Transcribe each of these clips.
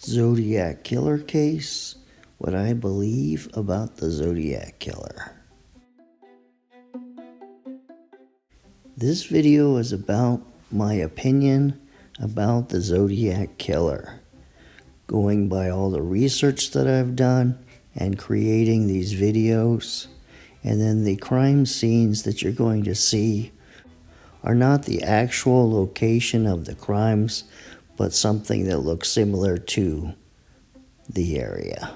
Zodiac Killer case, what I believe about the Zodiac Killer. This video is about my opinion about the Zodiac Killer, going by all the research that I've done and creating these videos, and then the crime scenes that you're going to see are not the actual location of the crimes, but something that looks similar to the area,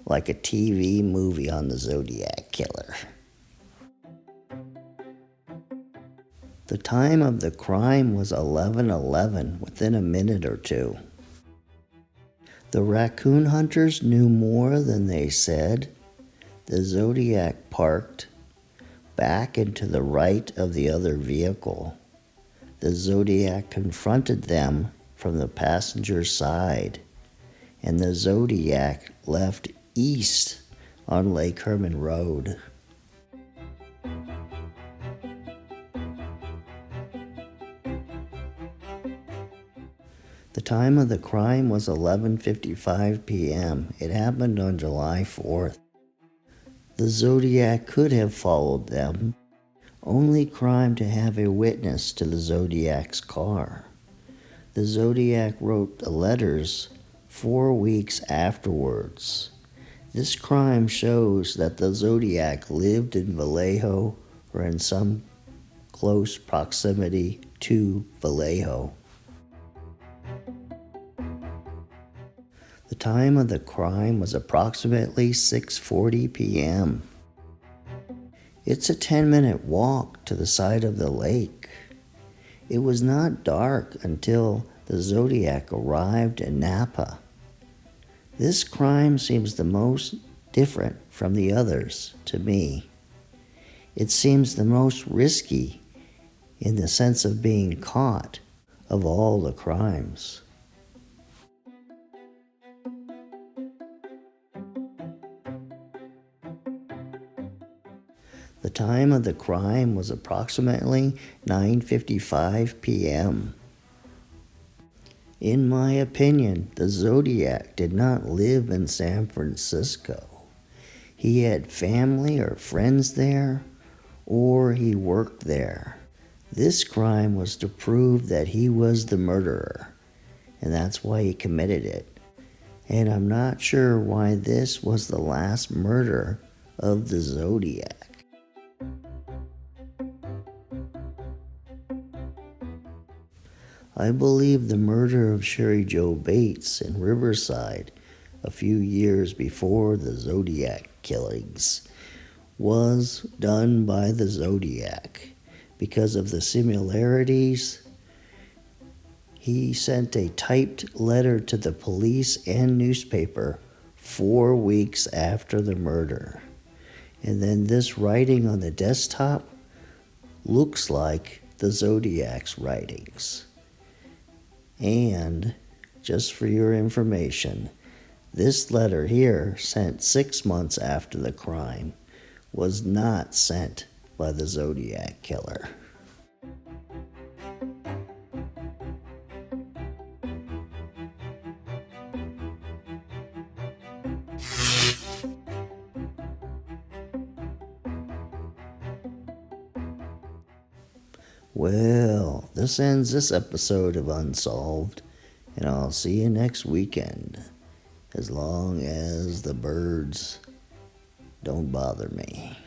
like a TV movie on the Zodiac Killer. The time of the crime was 11:11, within a minute or two. The raccoon hunters knew more than they said. The Zodiac parked back and to the right of the other vehicle. The Zodiac confronted them from the passenger side, and the Zodiac left east on Lake Herman Road. The time of the crime was 11:55 p.m. It happened on July 4th. The Zodiac could have followed them. Only crime to have a witness to the Zodiac's car. The Zodiac wrote the letters 4 weeks afterwards. This crime shows that the Zodiac lived in Vallejo or in some close proximity to Vallejo. The time of the crime was approximately 6:40 p.m. It's a 10-minute walk to the side of the lake. It was not dark until the Zodiac arrived in Napa. This crime seems the most different from the others to me. It seems the most risky in the sense of being caught of all the crimes. The time of the crime was approximately 9:55 p.m. In my opinion, the Zodiac did not live in San Francisco. He had family or friends there, or he worked there. This crime was to prove that he was the murderer, and that's why he committed it. And I'm not sure why this was the last murder of the Zodiac. I believe the murder of Sherry Jo Bates in Riverside a few years before the Zodiac killings was done by the Zodiac because of the similarities. He sent a typed letter to the police and newspaper 4 weeks after the murder. And then this writing on the desktop looks like the Zodiac's writings. And just for your information, this letter here, sent 6 months after the crime, was not sent by the Zodiac Killer. Well, this ends this episode of Unsolved, and I'll see you next weekend, as long as the birds don't bother me.